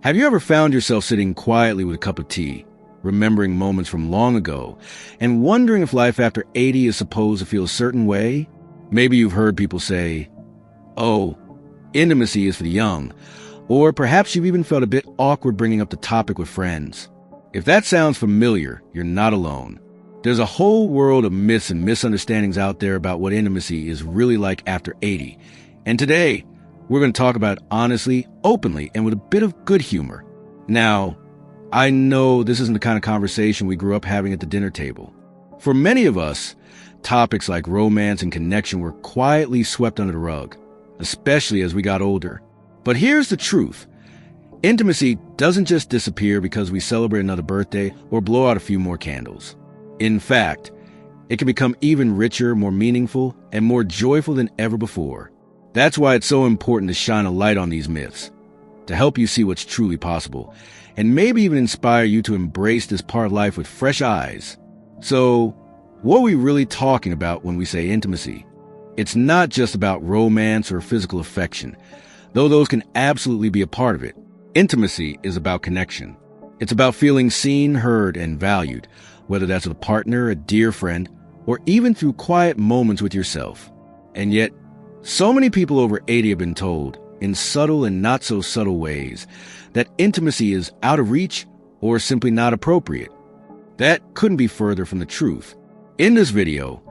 Have you ever found yourself sitting quietly with a cup of tea, remembering moments from long ago, and wondering if life after 80 is supposed to feel a certain way? Maybe you've heard people say, "Oh, intimacy is for the young," or perhaps you've even felt a bit awkward bringing up the topic with friends. If that sounds familiar, you're not alone. There's a whole world of myths and misunderstandings out there about what intimacy is really like after 80. And today, we're going to talk about it honestly, openly, and with a bit of good humor. Now, I know this isn't the kind of conversation we grew up having at the dinner table. For many of us, topics like romance and connection were quietly swept under the rug, especially as we got older. But here's the truth. Intimacy doesn't just disappear because we celebrate another birthday or blow out a few more candles. In fact, it can become even richer, more meaningful, and more joyful than ever before. That's why it's so important to shine a light on these myths, to help you see what's truly possible, and maybe even inspire you to embrace this part of life with fresh eyes. So, what are we really talking about when we say intimacy? It's not just about romance or physical affection, though those can absolutely be a part of it. Intimacy is about connection. It's about feeling seen, heard, and valued, whether that's with a partner, a dear friend, or even through quiet moments with yourself. And yet, so many people over 80 have been told, in subtle and not so subtle ways, that intimacy is out of reach or simply not appropriate. That couldn't be further from the truth. In this video,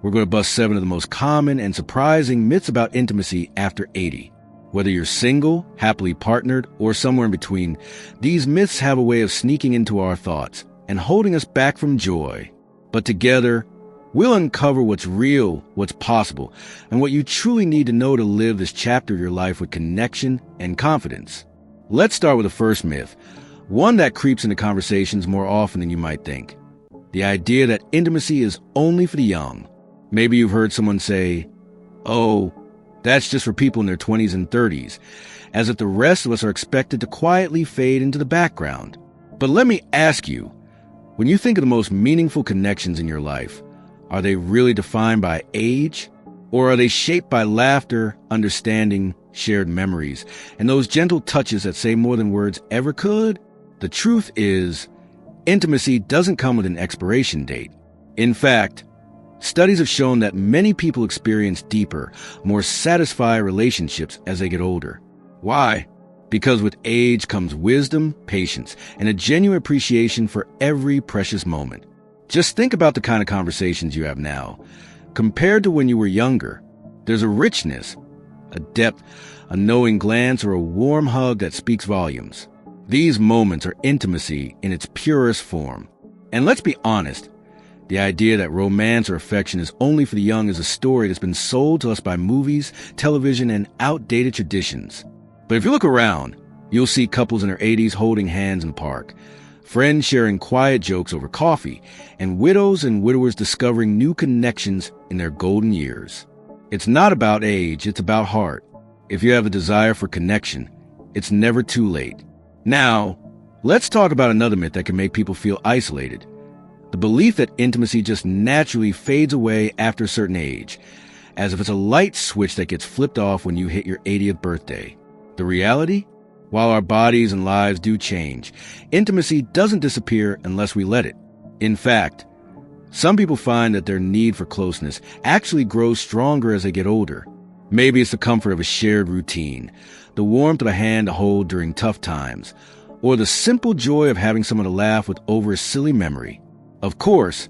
we're going to bust 7 of the most common and surprising myths about intimacy after 80. Whether you're single, happily partnered, or somewhere in between, these myths have a way of sneaking into our thoughts and holding us back from joy. But together, we'll uncover what's real, what's possible, and what you truly need to know to live this chapter of your life with connection and confidence. Let's start with the first myth, one that creeps into conversations more often than you might think. The idea that intimacy is only for the young. Maybe you've heard someone say, "Oh, that's just for people in their 20s and 30s, as if the rest of us are expected to quietly fade into the background. But let me ask you, when you think of the most meaningful connections in your life, are they really defined by age? Or are they shaped by laughter, understanding, shared memories, and those gentle touches that say more than words ever could? The truth is, intimacy doesn't come with an expiration date. In fact, studies have shown that many people experience deeper, more satisfying relationships as they get older. Why? Because with age comes wisdom, patience, and a genuine appreciation for every precious moment. Just think about the kind of conversations you have now. Compared to when you were younger, there's a richness, a depth, a knowing glance, or a warm hug that speaks volumes. These moments are intimacy in its purest form. And let's be honest, the idea that romance or affection is only for the young is a story that's been sold to us by movies, television, and outdated traditions. But if you look around, you'll see couples in their 80s holding hands in the park, friends sharing quiet jokes over coffee, and widows and widowers discovering new connections in their golden years. It's not about age, it's about heart. If you have a desire for connection, it's never too late. Now, let's talk about another myth that can make people feel isolated. The belief that intimacy just naturally fades away after a certain age, as if it's a light switch that gets flipped off when you hit your 80th birthday. The reality? While our bodies and lives do change, intimacy doesn't disappear unless we let it. In fact, some people find that their need for closeness actually grows stronger as they get older. Maybe it's the comfort of a shared routine, the warmth of a hand to hold during tough times, or the simple joy of having someone to laugh with over a silly memory. Of course,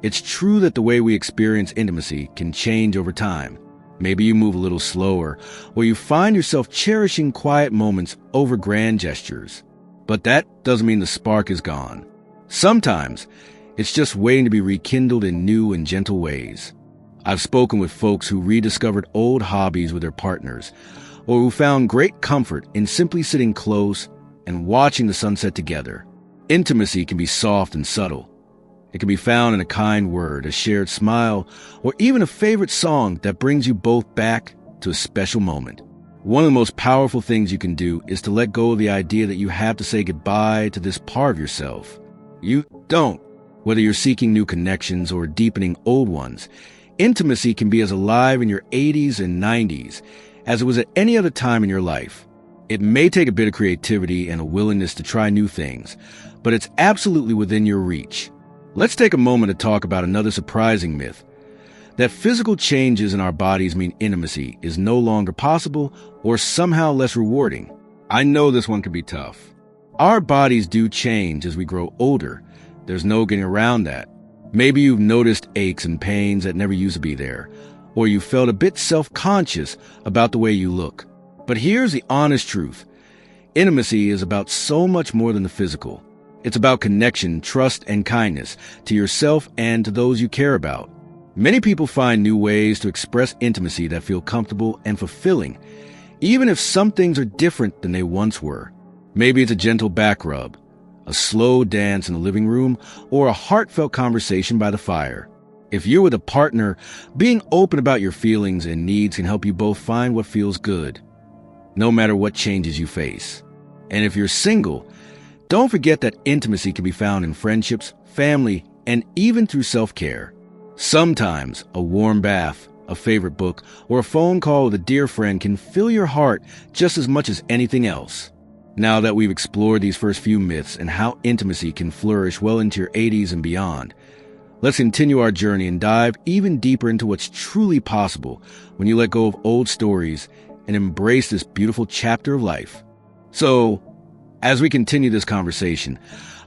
it's true that the way we experience intimacy can change over time. Maybe you move a little slower, or you find yourself cherishing quiet moments over grand gestures. But that doesn't mean the spark is gone. Sometimes, it's just waiting to be rekindled in new and gentle ways. I've spoken with folks who rediscovered old hobbies with their partners, or who found great comfort in simply sitting close and watching the sunset together. Intimacy can be soft and subtle. It can be found in a kind word, a shared smile, or even a favorite song that brings you both back to a special moment. One of the most powerful things you can do is to let go of the idea that you have to say goodbye to this part of yourself. You don't. Whether you're seeking new connections or deepening old ones, intimacy can be as alive in your 80s and 90s as it was at any other time in your life. It may take a bit of creativity and a willingness to try new things, but it's absolutely within your reach. Let's take a moment to talk about another surprising myth, that physical changes in our bodies mean intimacy is no longer possible or somehow less rewarding. I know this one can be tough. Our bodies do change as we grow older. There's no getting around that. Maybe you've noticed aches and pains that never used to be there, or you felt a bit self-conscious about the way you look. But here's the honest truth. Intimacy is about so much more than the physical. It's about connection, trust, and kindness to yourself and to those you care about. Many people find new ways to express intimacy that feel comfortable and fulfilling, even if some things are different than they once were. Maybe it's a gentle back rub, a slow dance in the living room, or a heartfelt conversation by the fire. If you're with a partner, being open about your feelings and needs can help you both find what feels good, no matter what changes you face. And if you're single, don't forget that intimacy can be found in friendships, family, and even through self-care. Sometimes a warm bath, a favorite book, or a phone call with a dear friend can fill your heart just as much as anything else. Now that we've explored these first few myths and how intimacy can flourish well into your 80s and beyond, let's continue our journey and dive even deeper into what's truly possible when you let go of old stories and embrace this beautiful chapter of life. So, as we continue this conversation,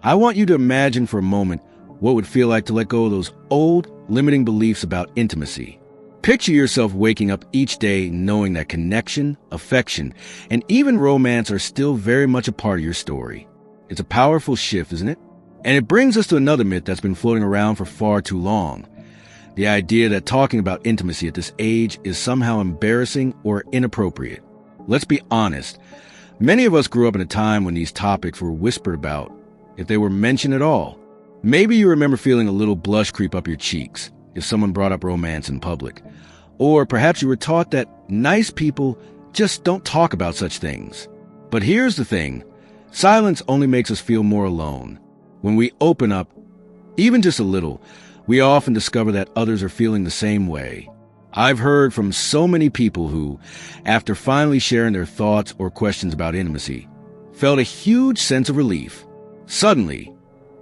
I want you to imagine for a moment what it would feel like to let go of those old, limiting beliefs about intimacy. Picture yourself waking up each day knowing that connection, affection, and even romance are still very much a part of your story. It's a powerful shift, isn't it? And it brings us to another myth that's been floating around for far too long. The idea that talking about intimacy at this age is somehow embarrassing or inappropriate. Let's be honest. Many of us grew up in a time when these topics were whispered about, if they were mentioned at all. Maybe you remember feeling a little blush creep up your cheeks if someone brought up romance in public. Or perhaps you were taught that nice people just don't talk about such things. But here's the thing. Silence only makes us feel more alone. When we open up, even just a little, we often discover that others are feeling the same way. I've heard from so many people who, after finally sharing their thoughts or questions about intimacy, felt a huge sense of relief. Suddenly,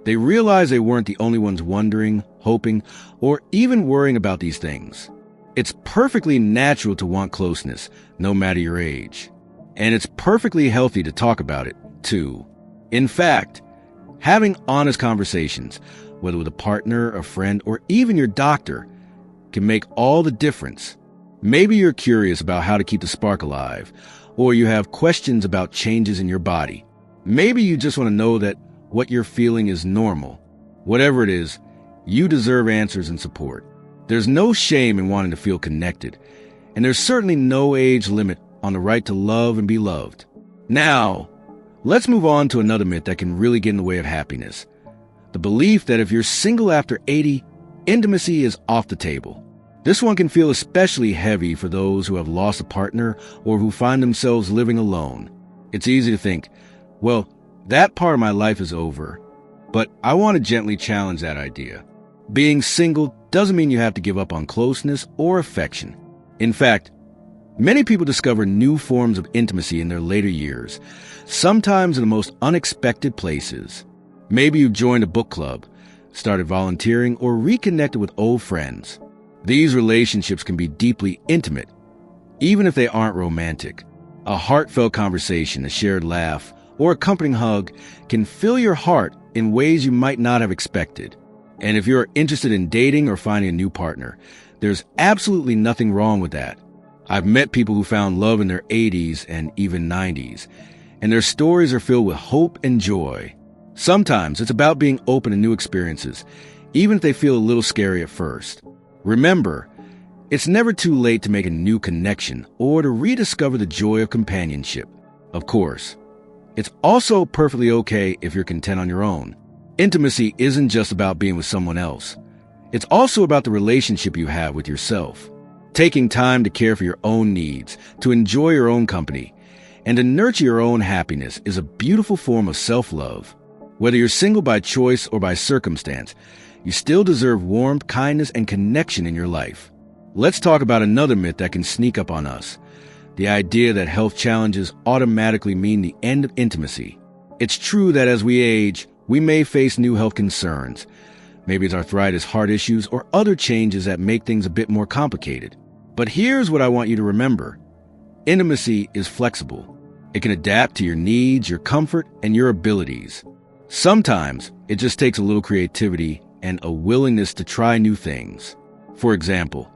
they realized they weren't the only ones wondering, hoping, or even worrying about these things. It's perfectly natural to want closeness, no matter your age. And it's perfectly healthy to talk about it, too. In fact, having honest conversations, whether with a partner, a friend, or even your doctor, can make all the difference. Maybe you're curious about how to keep the spark alive, or you have questions about changes in your body. Maybe you just want to know that what you're feeling is normal. Whatever it is, you deserve answers and support. There's no shame in wanting to feel connected, and there's certainly no age limit on the right to love and be loved. Now, let's move on to another myth that can really get in the way of happiness. The belief that if you're single after 80, intimacy is off the table. This one can feel especially heavy for those who have lost a partner or who find themselves living alone. It's easy to think, well, that part of my life is over. But I want to gently challenge that idea. Being single doesn't mean you have to give up on closeness or affection. In fact, many people discover new forms of intimacy in their later years, sometimes in the most unexpected places. Maybe you joined a book club, started volunteering, or reconnected with old friends. These relationships can be deeply intimate, even if they aren't romantic. A heartfelt conversation, a shared laugh, or a comforting hug can fill your heart in ways you might not have expected. And if you're interested in dating or finding a new partner, there's absolutely nothing wrong with that. I've met people who found love in their 80s and even 90s, and their stories are filled with hope and joy. Sometimes it's about being open to new experiences, even if they feel a little scary at first. Remember, it's never too late to make a new connection or to rediscover the joy of companionship. Of course, it's also perfectly okay if you're content on your own. Intimacy isn't just about being with someone else. It's also about the relationship you have with yourself. Taking time to care for your own needs, to enjoy your own company, and to nurture your own happiness is a beautiful form of self-love. Whether you're single by choice or by circumstance, you still deserve warmth, kindness, and connection in your life. Let's talk about another myth that can sneak up on us. the idea that health challenges automatically mean the end of intimacy. It's true that as we age, we may face new health concerns. Maybe it's arthritis, heart issues, or other changes that make things a bit more complicated. But here's what I want you to remember. Intimacy is flexible. It can adapt to your needs, your comfort, and your abilities. Sometimes it just takes a little creativity and a willingness to try new things. For example,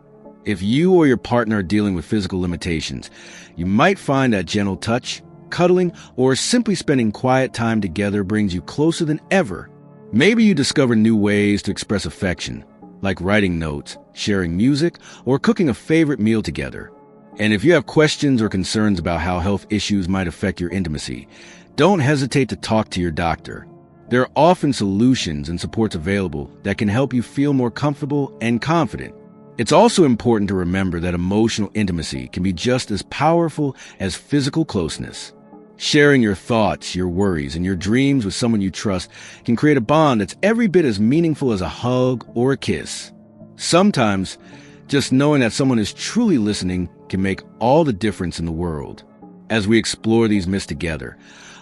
if you or your partner are dealing with physical limitations, you might find that gentle touch, cuddling, or simply spending quiet time together brings you closer than ever. Maybe you discover new ways to express affection, like writing notes, sharing music, or cooking a favorite meal together. And if you have questions or concerns about how health issues might affect your intimacy, don't hesitate to talk to your doctor. There are often solutions and supports available that can help you feel more comfortable and confident. It's also important to remember that emotional intimacy can be just as powerful as physical closeness. Sharing your thoughts, your worries, and your dreams with someone you trust can create a bond that's every bit as meaningful as a hug or a kiss. Sometimes, just knowing that someone is truly listening can make all the difference in the world. As we explore these myths together,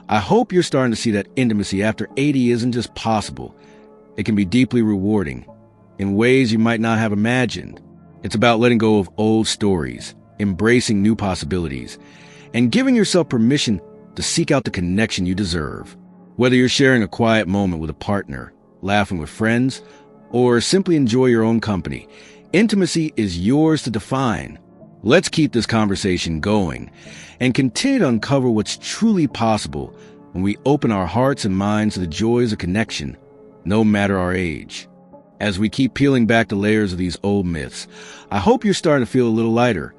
I hope you're starting to see that intimacy after 80 isn't just possible. It can be deeply rewarding in ways you might not have imagined. It's about letting go of old stories, embracing new possibilities, and giving yourself permission to seek out the connection you deserve. Whether you're sharing a quiet moment with a partner, laughing with friends, or simply enjoy your own company, intimacy is yours to define. Let's keep this conversation going and continue to uncover what's truly possible when we open our hearts and minds to the joys of connection, no matter our age. As we keep peeling back the layers of these old myths, I hope you're starting to feel a little lighter,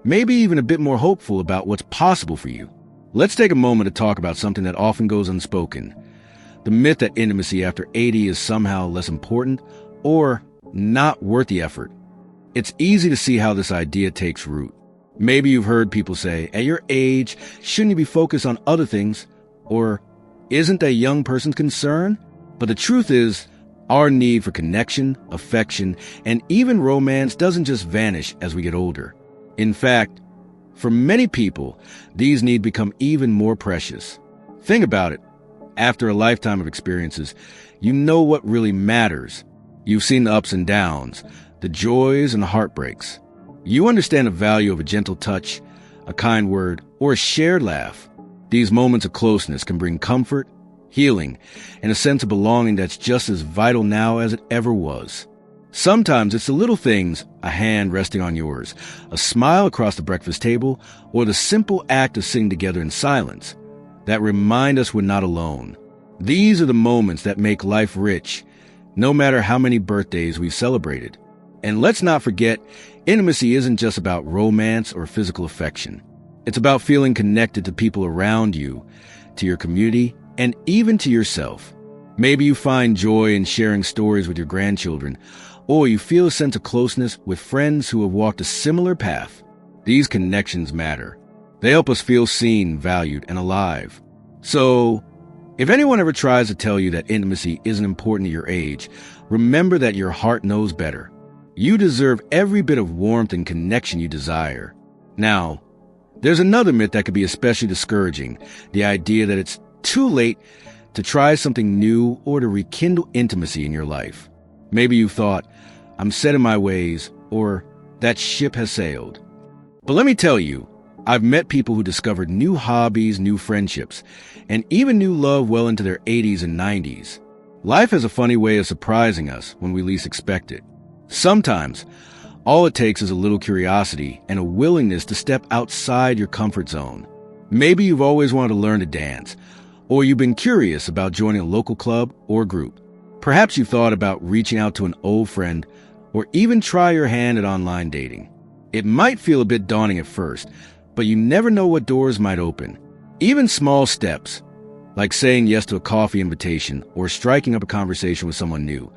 maybe even a bit more hopeful about what's possible for you. Let's take a moment to talk about something that often goes unspoken. The myth that intimacy after 80 is somehow less important or not worth the effort. It's easy to see how this idea takes root. Maybe you've heard people say, at your age, shouldn't you be focused on other things? Or, isn't that a young person's concern? But the truth is, our need for connection, affection, and even romance doesn't just vanish as we get older. In fact, for many people, these needs become even more precious. Think about it. After a lifetime of experiences, you know what really matters. You've seen the ups and downs, the joys and the heartbreaks. You understand the value of a gentle touch, a kind word, or a shared laugh. These moments of closeness can bring comfort, healing, and a sense of belonging that's just as vital now as it ever was. Sometimes it's the little things, a hand resting on yours, a smile across the breakfast table, or the simple act of sitting together in silence, that remind us we're not alone. These are the moments that make life rich, no matter how many birthdays we've celebrated. And let's not forget, intimacy isn't just about romance or physical affection. It's about feeling connected to people around you, to your community, and even to yourself. Maybe you find joy in sharing stories with your grandchildren, or you feel a sense of closeness with friends who have walked a similar path. These connections matter. They help us feel seen, valued, and alive. So, if anyone ever tries to tell you that intimacy isn't important at your age, remember that your heart knows better. You deserve every bit of warmth and connection you desire. Now, there's another myth that could be especially discouraging, the idea that it's too late to try something new or to rekindle intimacy in your life. Maybe you thought, I'm set in my ways, or that ship has sailed. But let me tell you, I've met people who discovered new hobbies, new friendships, and even new love well into their 80s and 90s. Life has a funny way of surprising us when we least expect it. Sometimes, all it takes is a little curiosity and a willingness to step outside your comfort zone. Maybe you've always wanted to learn to dance, or you've been curious about joining a local club or group. Perhaps you thought about reaching out to an old friend, or even try your hand at online dating. It might feel a bit daunting at first, but you never know what doors might open. Even small steps, like saying yes to a coffee invitation or striking up a conversation with someone new,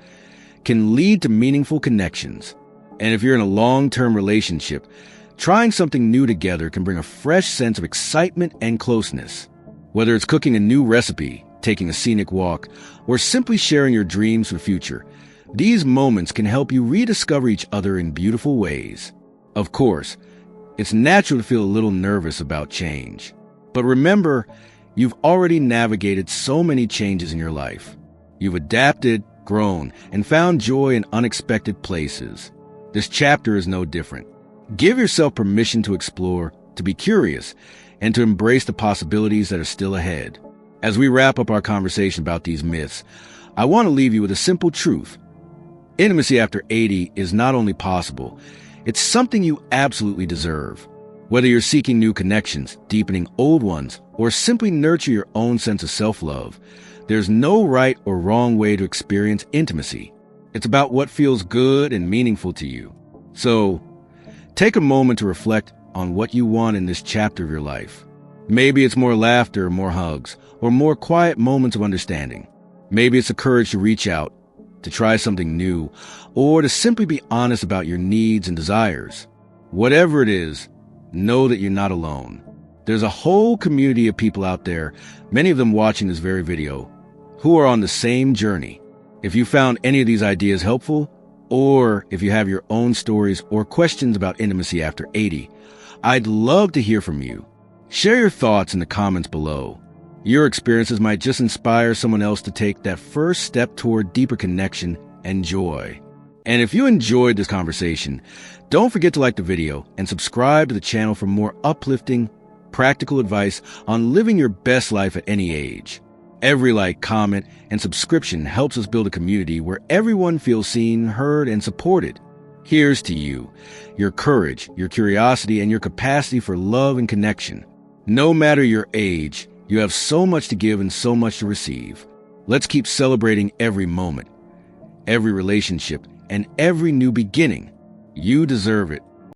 can lead to meaningful connections. And if you're in a long-term relationship, trying something new together can bring a fresh sense of excitement and closeness. Whether it's cooking a new recipe, taking a scenic walk, or simply sharing your dreams for the future, these moments can help you rediscover each other in beautiful ways. Of course, It's natural to feel a little nervous about change. But remember, you've already navigated so many changes in your life. You've adapted, grown, and found joy in unexpected places. This chapter is no different. Give yourself permission to explore, to be curious, and to embrace the possibilities that are still ahead. As we wrap up our conversation about these myths, I want to leave you with a simple truth. Intimacy after 80 is not only possible, it's something you absolutely deserve. Whether you're seeking new connections, deepening old ones, or simply nurture your own sense of self-love, there's no right or wrong way to experience intimacy. It's about what feels good and meaningful to you. So, take a moment to reflect on what you want in this chapter of your life. Maybe it's more laughter, more hugs, or more quiet moments of understanding. Maybe it's the courage to reach out, to try something new, or to simply be honest about your needs and desires. Whatever it is, know that you're not alone. There's a whole community of people out there, many of them watching this very video, who are on the same journey. If you found any of these ideas helpful, or if you have your own stories or questions about intimacy after 80, I'd love to hear from you. Share your thoughts in the comments below. Your experiences might just inspire someone else to take that first step toward deeper connection and joy. And if you enjoyed this conversation, don't forget to like the video and subscribe to the channel for more uplifting, practical advice on living your best life at any age. Every like, comment, and subscription helps us build a community where everyone feels seen, heard, and supported. Here's to you, your courage, your curiosity, and your capacity for love and connection. No matter your age, you have so much to give and so much to receive. Let's keep celebrating every moment, every relationship, and every new beginning. You deserve it.